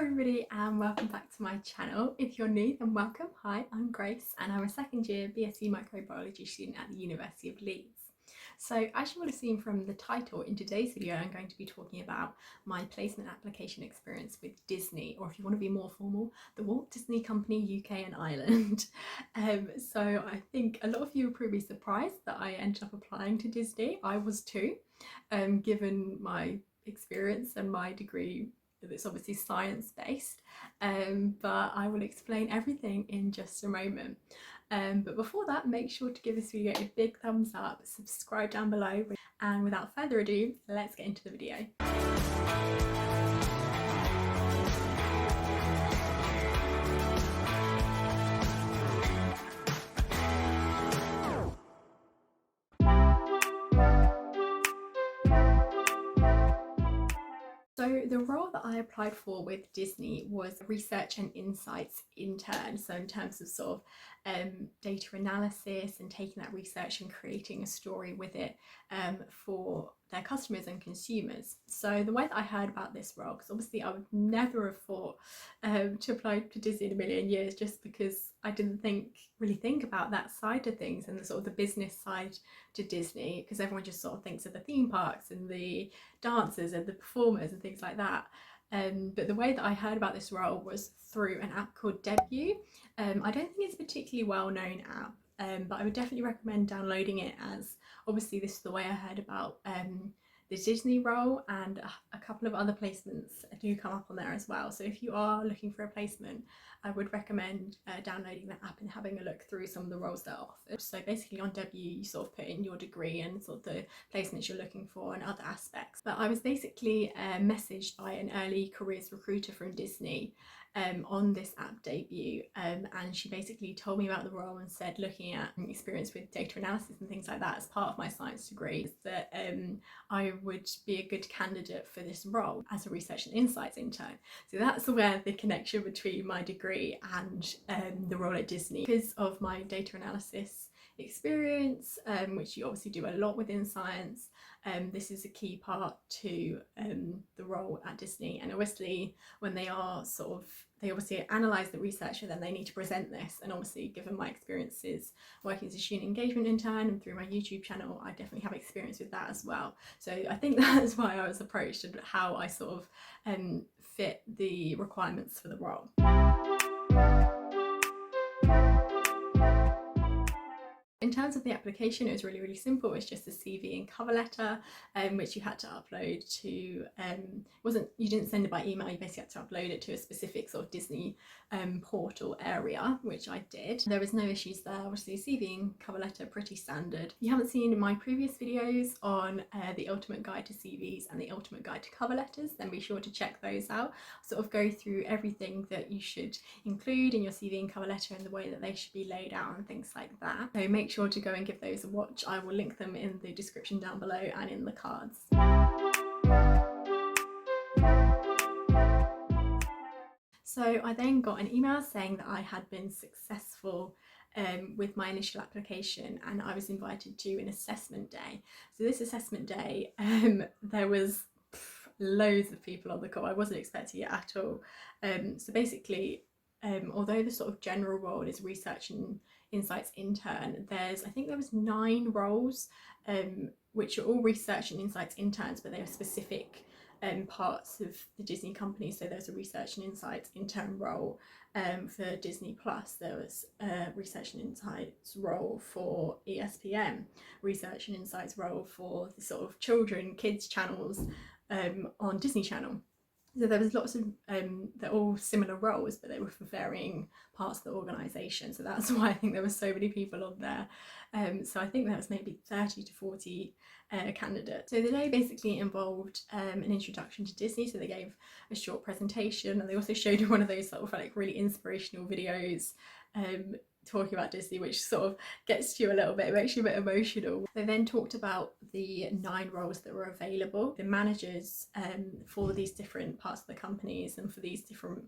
everybody and welcome back to my channel. If you're new, then welcome. Hi, I'm Grace and I'm a second year BSc microbiology student at the University of Leeds. So as you will have seen from the title, in today's video I'm going to be talking about my placement application experience with Disney, or if you want to be more formal, the Walt Disney Company UK and Ireland. So I think a lot of you are probably surprised that I ended up applying to Disney. I was too, given my experience and my degree. It's obviously science based, but I will explain everything in just a moment. But before that, make sure to give this video a big thumbs up, subscribe down below, and without further ado, let's get into the video. So the role that I applied for with Disney was Research and Insights Intern. So in terms of sort of data analysis and taking that research and creating a story with it for their customers and consumers. So the way that I heard about this role, because obviously I would never have thought to apply to Disney in a million years, just because I didn't really think about that side of things and the sort of the business side to Disney, because everyone just sort of thinks of the theme parks and the dancers and the performers and things like that. But the way that I heard about this role was through an app called Debut. I don't think it's a particularly well-known app, but I would definitely recommend downloading it, as obviously this is the way I heard about the Disney role, and a couple of other placements do come up on there as well. So if you are looking for a placement, I would recommend downloading that app and having a look through some of the roles that are offered. So basically on Debut you sort of put in your degree and sort of the placements you're looking for and other aspects. But I was basically messaged by an early careers recruiter from Disney on this app Debut, and she basically told me about the role and said, looking at experience with data analysis and things like that as part of my science degree, that I would be a good candidate for this role as a research and insights intern. So that's where the connection between my degree and the role at Disney, because of my data analysis experience, which you obviously do a lot within science. This is a key part to the role at Disney, and obviously when they obviously analyse the research and then they need to present this, and obviously given my experiences working as a student engagement intern and through my YouTube channel, I definitely have experience with that as well. So I think that's why I was approached and how I sort of fit the requirements for the role. In terms of the application, it was really simple. It's just a CV and cover letter, which you had to upload to, you didn't send it by email, you basically had to upload it to a specific sort of Disney portal area, which I did. There was no issues there. Obviously CV and cover letter, pretty standard. If you haven't seen my previous videos on the ultimate guide to CVs and the ultimate guide to cover letters, then be sure to check those out. Sort of go through everything that you should include in your CV and cover letter and the way that they should be laid out and things like that. So make sure to go and give those a watch. I will link them in the description down below and in the cards. So I then got an email saying that I had been successful with my initial application, and I was invited to an assessment day. So this assessment day, there was loads of people on the call. I wasn't expecting it at all. So basically, although the sort of general role is research and insights intern, I think there was 9 roles, which are all research and insights interns, but they are specific parts of the Disney company. So there's a research and insights intern role for Disney Plus. There was a research and insights role for ESPN, research and insights role for the sort of kids channels on Disney Channel. So there was lots of, they're all similar roles, but they were for varying parts of the organisation. So that's why I think there were so many people on there. So I think there was maybe 30 to 40 candidates. So the day basically involved an introduction to Disney. So they gave a short presentation, and they also showed one of those sort of like really inspirational videos talking about Disney, which sort of gets to you a little bit, it makes you a bit emotional. They then talked about the 9 roles that were available. The managers for these different parts of the companies and for these different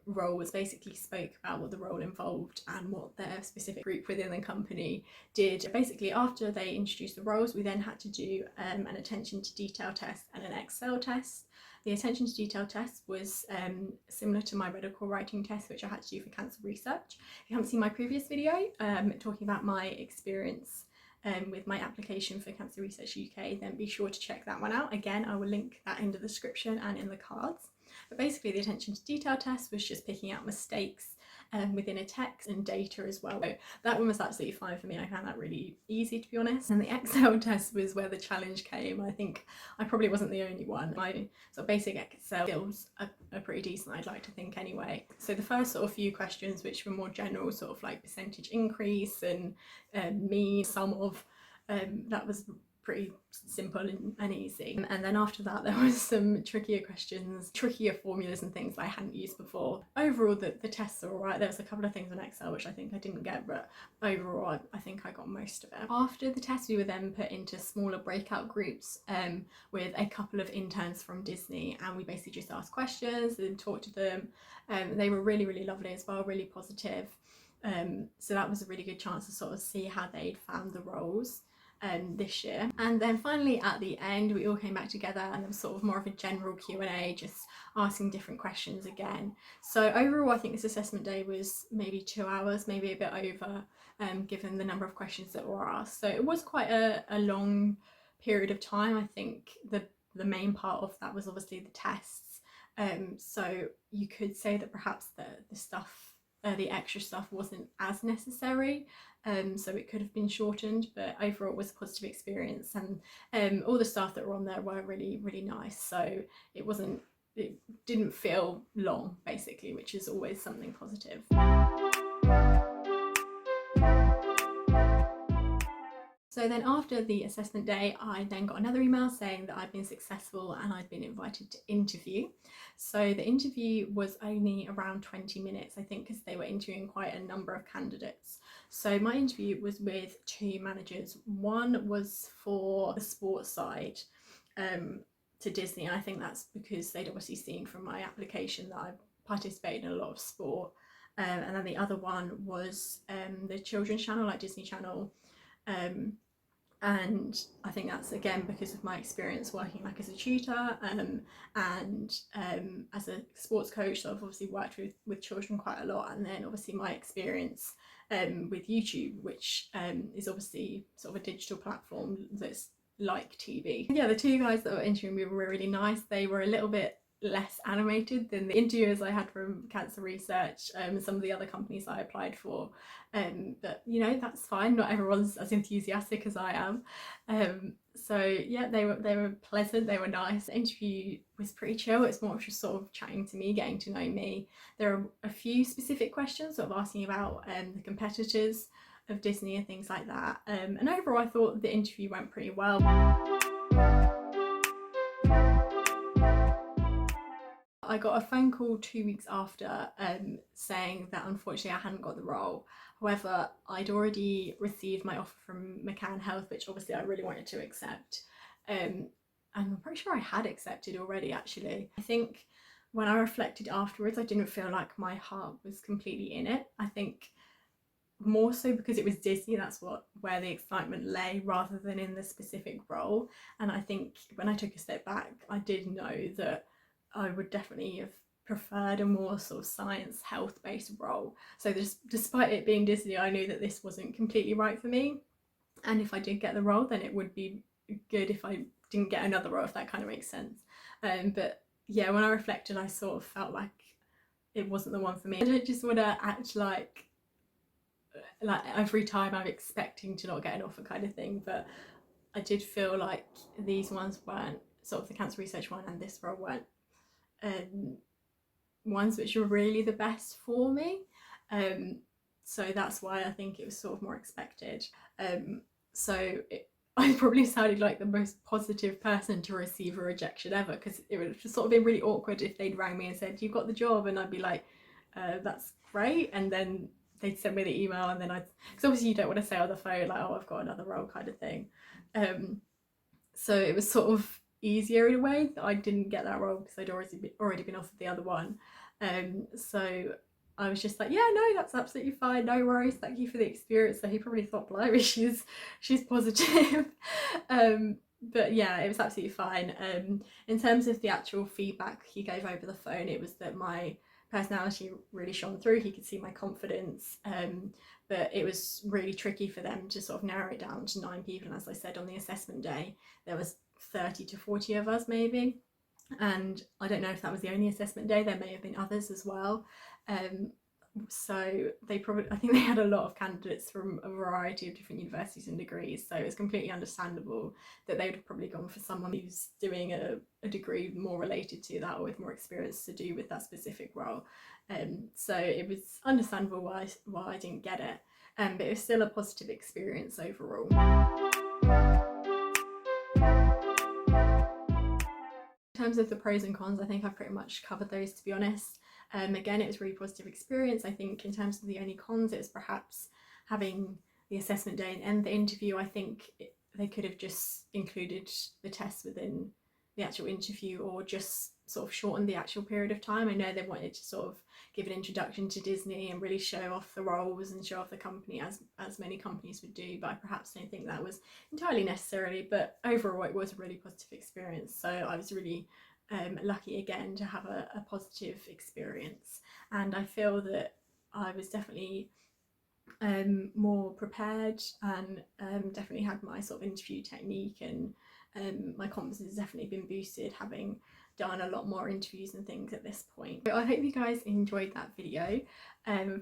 roles basically spoke about what the role involved and what their specific group within the company did. Basically, after they introduced the roles, we then had to do an attention to detail test and an Excel test. The attention to detail test was similar to my medical writing test, which I had to do for cancer research. If you haven't seen my previous video talking about my experience with my application for Cancer Research UK, then be sure to check that one out. Again, I will link that in the description and in the cards. But basically the attention to detail test was just picking out mistakes within a text and data as well. So that one was absolutely fine for me. I found that really easy, to be honest. And the Excel test was where the challenge came. I think I probably wasn't the only one. My sort of basic Excel skills are pretty decent, I'd like to think anyway. So the first sort of few questions, which were more general, sort of like percentage increase and mean, sum of, that was pretty simple and easy. And then after that there was some trickier questions, trickier formulas and things that I hadn't used before. Overall the tests are alright. There was a couple of things on Excel which I think I didn't get, but overall I think I got most of it. After the test we were then put into smaller breakout groups with a couple of interns from Disney, and we basically just asked questions and talked to them. They were really lovely as well, really positive. So that was a really good chance to sort of see how they'd found the roles this year. And then finally at the end we all came back together and there was sort of more of a general Q&A, just asking different questions again. So overall I think this assessment day was maybe 2 hours, maybe a bit over, given the number of questions that were asked. So it was quite a long period of time. I think the main part of that was obviously the tests. So you could say that perhaps the stuff, the extra stuff wasn't as necessary, so it could have been shortened, but overall it was a positive experience, and all the staff that were on there were really nice, so it didn't feel long basically, which is always something positive. So then after the assessment day, I then got another email saying that I'd been successful and I'd been invited to interview. So the interview was only around 20 minutes, I think, because they were interviewing quite a number of candidates. So my interview was with 2 managers. One was for the sports side to Disney, and I think that's because they'd obviously seen from my application that I participated in a lot of sport. And then the other one was the children's channel, like Disney Channel. And I think that's again because of my experience working like as a tutor and as a sports coach, so I've obviously worked with children quite a lot, and then obviously my experience with YouTube, which is obviously sort of a digital platform that's like TV. Yeah, the 2 guys that were interviewing me were really nice. They were a little bit less animated than the interviewers I had from Cancer Research and some of the other companies I applied for, but you know, that's fine, not everyone's as enthusiastic as I am. So yeah, they were pleasant, they were nice. The interview was pretty chill. It's more just sort of chatting to me, getting to know me. There are a few specific questions sort of asking about the competitors of Disney and things like that, and overall I thought the interview went pretty well. I got a phone call 2 weeks after saying that unfortunately I hadn't got the role. However, I'd already received my offer from McCann Health, which obviously I really wanted to accept. And I'm pretty sure I had accepted already, actually. I think when I reflected afterwards, I didn't feel like my heart was completely in it. I think more so because it was Disney, that's where the excitement lay, rather than in the specific role. And I think when I took a step back, I did know that I would definitely have preferred a more sort of science health based role. So despite it being Disney, I knew that this wasn't completely right for me, and if I did get the role then it would be good if I didn't get another role, if that kind of makes sense. But yeah, when I reflected I sort of felt like it wasn't the one for me. I don't just want to act like every time I'm expecting to not get an offer kind of thing, but I did feel like these ones weren't, sort of the cancer research one and this role weren't ones which were really the best for me, so that's why I think it was sort of more expected. I probably sounded like the most positive person to receive a rejection ever, because it would just sort of been really awkward if they'd rang me and said you've got the job, and I'd be like that's great, and then they'd send me the email, and then because obviously you don't want to say on the phone like, oh, I've got another role kind of thing. So it was sort of easier in a way that I didn't get that role because I'd already been offered the other one. So I was just like, yeah, no, that's absolutely fine, no worries, thank you for the experience. So he probably thought, blimey, she's positive. but yeah, it was absolutely fine. In terms of the actual feedback he gave over the phone, it was that my personality really shone through. He could see my confidence, but it was really tricky for them to sort of narrow it down to 9 people. And as I said, on the assessment day, there was 30 to 40 of us maybe. And I don't know if that was the only assessment day, there may have been others as well. Um, so they probably, I think they had a lot of candidates from a variety of different universities and degrees, so it's completely understandable that they would have probably gone for someone who's doing a degree more related to that or with more experience to do with that specific role. So it was understandable why I didn't get it, but it was still a positive experience overall. In terms of the pros and cons, I think I've pretty much covered those, to be honest. Again, it was a really positive experience. I think in terms of the only cons, it was perhaps having the assessment day and end the interview. I think they could have just included the test within the actual interview, or just sort of shortened the actual period of time. I know they wanted to sort of give an introduction to Disney and really show off the roles and show off the company, as many companies would do, but I perhaps don't think that was entirely necessary. But overall, it was a really positive experience, so I was really lucky again to have a positive experience, and I feel that I was definitely more prepared, and definitely had my sort of interview technique, and my confidence has definitely been boosted having done a lot more interviews and things at this point. So I hope you guys enjoyed that video.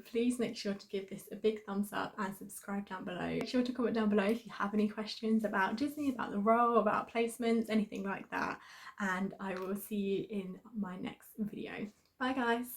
Please make sure to give this a big thumbs up and subscribe down below. Make sure to comment down below if you have any questions about Disney, about the role, about placements, anything like that, and I will see you in my next video. Bye guys!